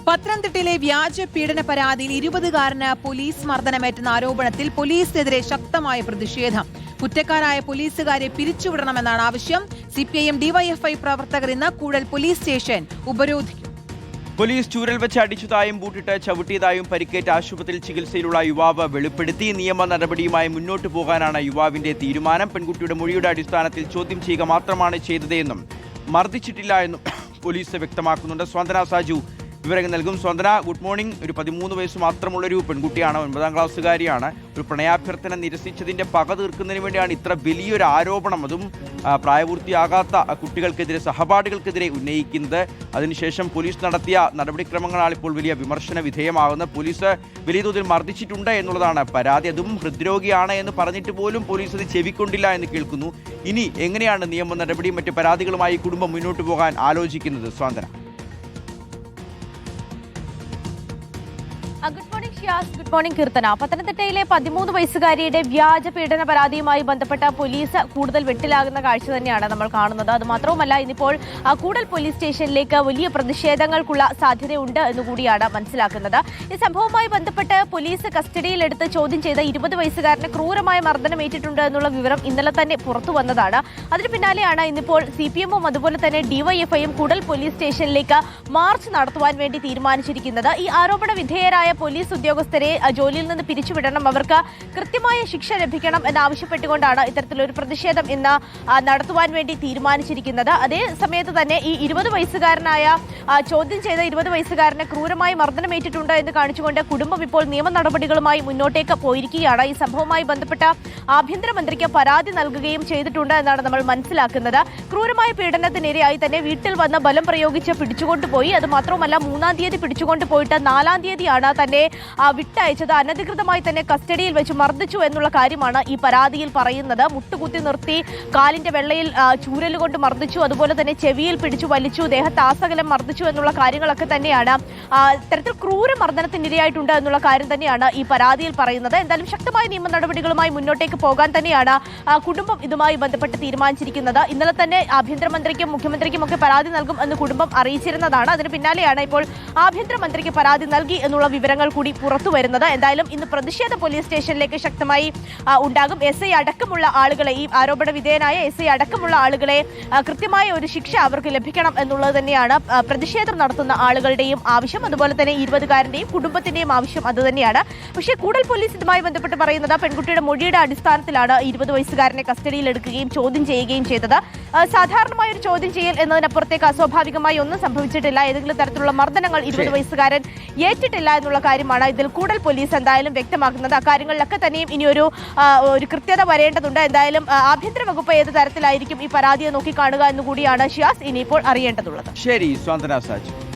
പത്തനംതിട്ടയിലെ വ്യാജ പീഡന പരാതിയിൽ 20-കാരന് പോലീസ് മർദ്ദനമേറ്റെന്ന ആരോപണത്തിൽ പോലീസിനെതിരെ ശക്തമായ പ്രതിഷേധം. കുറ്റക്കാരായ പോലീസുകാരെ പിരിച്ചുവിടണമെന്നാണ് ആവശ്യം. സിപിഐഎം ഡിവൈഎഫ്ഐ പ്രവർത്തകർ ഇന്ന് കൂടൽ പോലീസ് സ്റ്റേഷൻ ഉപരോധിക്കും. പോലീസ് ചൂരൽ വെച്ച് അടിച്ചതായും ബൂട്ടിട്ട് ചവിട്ടിയതായും പരിക്കേറ്റ ആശുപത്രിയിൽ ചികിത്സയിലുള്ള യുവാവ് വെളിപ്പെടുത്തി. നിയമ നടപടിയുമായി മുന്നോട്ടു പോകാനാണ് യുവാവിന്റെ തീരുമാനം. പെൺകുട്ടിയുടെ മൊഴിയുടെ അടിസ്ഥാനത്തിൽ ചോദ്യം ചെയ്യുക മാത്രമാണ് ചെയ്തതെന്നും മർദ്ദിച്ചിട്ടില്ല എന്നും പോലീസ് വ്യക്തമാക്കുന്നുണ്ട്. സ്വന്തന സാജു വിവരങ്ങൾ നൽകും. സ്വന്തന, ഗുഡ് മോർണിംഗ്. ഒരു 13 വയസ്സ് മാത്രമുള്ളൊരു പെൺകുട്ടിയാണ്, 9ാം ക്ലാസ്സുകാരിയാണ്. ഒരു പ്രണയാഭ്യർത്ഥന നിരസിച്ചതിന്റെ പക തീർക്കുന്നതിന് വേണ്ടിയാണ് ഇത്ര വലിയൊരു ആരോപണം, അതും പ്രായപൂർത്തിയാകാത്ത കുട്ടികൾക്കെതിരെ, സഹപാഠികൾക്കെതിരെ ഉന്നയിക്കുന്നത്. അതിനുശേഷം പോലീസ് നടത്തിയ നടപടിക്രമങ്ങളാണ് ഇപ്പോൾ വലിയ വിമർശന വിധേയമാകുന്നത്. പോലീസ് വലിയ തോതിൽ മർദ്ദിച്ചിട്ടുണ്ട് എന്നുള്ളതാണ് പരാതി. അതും ഹൃദ്രോഗിയാണ് എന്ന് പറഞ്ഞിട്ട് പോലും പോലീസ് അത് ചെവിക്കൊണ്ടില്ല എന്ന് കേൾക്കുന്നു. ഇനി എങ്ങനെയാണ് നിയമ നടപടിയും മറ്റ് പരാതികളുമായി കുടുംബം മുന്നോട്ട് പോകാൻ ആലോചിക്കുന്നത്? Santhwana. Good morning Shiyas, good morning Keerthana. പത്തനംതിട്ടയിലെ 13 വയസ്സുകാരിയുടെ വ്യാജ പീഡന പരാതിയുമായി ബന്ധപ്പെട്ട പോലീസ് കൂടുതൽ വെട്ടിലാകുന്ന കാഴ്ച തന്നെയാണ് നമ്മൾ കാണുന്നത്. അതുമാത്രവുമല്ല, ഇന്നിപ്പോൾ കൂടൽ പോലീസ് സ്റ്റേഷനിലേക്ക് വലിയ പ്രതിഷേധങ്ങൾക്കുള്ള സാധ്യതയുണ്ട് എന്നുകൂടിയാണ് മനസ്സിലാക്കുന്നത്. ഈ സംഭവവുമായി ബന്ധപ്പെട്ട് പോലീസ് കസ്റ്റഡിയിലെടുത്ത് ചോദ്യം ചെയ്ത 20 വയസ്സുകാരന് ക്രൂരമായ മർദ്ദനമേറ്റിട്ടുണ്ട് എന്നുള്ള വിവരം ഇന്നലെ തന്നെ പുറത്തു വന്നതാണ്. അതിന് പിന്നാലെയാണ് ഇന്നിപ്പോൾ സിപിഎമ്മും അതുപോലെ തന്നെ ഡിവൈഎഫ്ഐയും കൂടൽ പോലീസ് സ്റ്റേഷനിലേക്ക് മാർച്ച് നടത്തുവാൻ വേണ്ടി തീരുമാനിച്ചിരിക്കുന്നത്. ഈ ആരോപണ വിധേയരായ പോലീസ് ഉദ്യോഗസ്ഥരെ ജോലിയിൽ നിന്ന് പിരിച്ചുവിടണം, അവർക്ക് കൃത്യമായ ശിക്ഷ ലഭിക്കണം എന്നാവശ്യപ്പെട്ടുകൊണ്ടാണ് ഇത്തരത്തിലൊരു പ്രതിഷേധം ഇന്ന് നടത്തുവാൻ വേണ്ടി തീരുമാനിച്ചിരിക്കുന്നത്. അതേ സമയത്ത് തന്നെ ഈ 20 വയസ്സുകാരനായ ചോദ്യം ചെയ്ത 20 വയസ്സുകാരന് ക്രൂരമായി മർദ്ദനമേറ്റിട്ടുണ്ട് എന്ന് കാണിച്ചുകൊണ്ട് കുടുംബം ഇപ്പോൾ നിയമ നടപടികളുമായി മുന്നോട്ടേക്ക് പോയിരിക്കുകയാണ്. ഈ സംഭവവുമായി ബന്ധപ്പെട്ട ആഭ്യന്തരമന്ത്രിക്ക് പരാതി നൽകുകയും ചെയ്തിട്ടുണ്ട് എന്നാണ് നമ്മൾ മനസ്സിലാക്കുന്നത്. ക്രൂരമായ പീഡനത്തിനിരയായി തന്നെ വീട്ടിൽ വന്ന് ബലം പ്രയോഗിച്ച് പിടിച്ചുകൊണ്ടുപോയി. അത് മാത്രമല്ല, 3-ാം തീയതി പിടിച്ചുകൊണ്ട് പോയിട്ട് 4-ാം തീയതിയാണ് തന്നെ വിട്ടയച്ചത്. അനധികൃതമായി തന്നെ കസ്റ്റഡിയിൽ വെച്ച് മർദ്ദിച്ചു എന്നുള്ള കാര്യമാണ് ഈ പരാതിയിൽ പറയുന്നത്. മുട്ടുകുത്തി നിർത്തി, കാലിന്റെ വെള്ളയിൽ ചൂരലുകൊണ്ട് മർദ്ദിച്ചു, അതുപോലെ തന്നെ ചെവിയിൽ പിടിച്ചു വലിച്ചു, ദേഹത്താസകലം മർദ്ദിച്ചു എന്നുള്ള കാര്യങ്ങളൊക്കെ തന്നെയാണ് ഇത്തരത്തിൽ ക്രൂര മർദ്ദനത്തിനിരയായിട്ടുണ്ട് എന്നുള്ള കാര്യം തന്നെയാണ് ഈ പരാതിയിൽ പറയുന്നത്. എന്തായാലും ശക്തമായ നിയമ നടപടികളുമായി മുന്നോട്ടേക്ക് പോകാൻ തന്നെയാണ് കുടുംബം ഇതുമായി ബന്ധപ്പെട്ട് തീരുമാനിച്ചിരിക്കുന്നത്. ഇന്നലെ തന്നെ ആഭ്യന്തരമന്ത്രിക്കും മുഖ്യമന്ത്രിക്കും ഒക്കെ പരാതി നൽകും എന്ന് കുടുംബം അറിയിച്ചിരുന്നതാണ്. അതിന് പിന്നാലെയാണ് ഇപ്പോൾ ആഭ്യന്തരമന്ത്രിക്ക് പരാതി നൽകി എന്നുള്ള വിവരങ്ങൾ കൂടി പുറത്തു വരുന്നത്. എന്തായാലും ഇന്ന് പ്രതിഷേധ പോലീസ് സ്റ്റേഷനിലേക്ക് ശക്തമായി ഉണ്ടാകും. SI അടക്കമുള്ള ആളുകളെ, ഈ ആരോപണ വിധേയനായ SI അടക്കമുള്ള ആളുകളെ കൃത്യമായ ഒരു ശിക്ഷ അവർക്ക് ലഭിക്കണം എന്നുള്ളത് തന്നെയാണ് പ്രതിഷേധം നടത്തുന്ന ആളുകളുടെയും ആവശ്യം. അതുപോലെ തന്നെ 20-കാരന്റെയും കുടുംബത്തിന്റെയും ആവശ്യം അത് തന്നെയാണ്. പക്ഷേ കൂടൽ പോലീസ് ഇതുമായി ബന്ധപ്പെട്ട് പറയുന്നത് പെൺകുട്ടിയുടെ മൊഴിയുടെ അടിസ്ഥാനത്തിലാണ് 20 വയസ്സുകാരനെ കസ്റ്റഡിയിൽ എടുക്കുകയും ചോദ്യം ചെയ്യുകയും ചെയ്തത്. സാധാരണമായ ഒരു ചോദ്യം ചെയ്യൽ എന്നതിനപ്പുറത്തേക്ക് അസ്വാഭാവികമായി ഒന്നും സംഭവിച്ചിട്ടില്ല. ഏതെങ്കിലും തരത്തിലുള്ള മർദ്ദനങ്ങൾ 20 വയസ്സുകാരൻ ഏറ്റിട്ടില്ല എന്നുള്ള കാര്യമാണ് ഇതിൽ കൂടൽ പോലീസ് എന്തായാലും വ്യക്തമാക്കുന്നത്. അക്കാര്യങ്ങളിലൊക്കെ തന്നെയും ഇനിയൊരു കൃത്യത വരേണ്ടതുണ്ട്. എന്തായാലും ആഭ്യന്തര വകുപ്പ് ഏത് തരത്തിലായിരിക്കും ഈ പരാതിയെ നോക്കിക്കാണുക എന്നുകൂടിയാണ് ഷിയാസ് ഇനിയിപ്പോൾ അറിയേണ്ടതുള്ളത്. ശരി, സ്വാന്തന സാജു.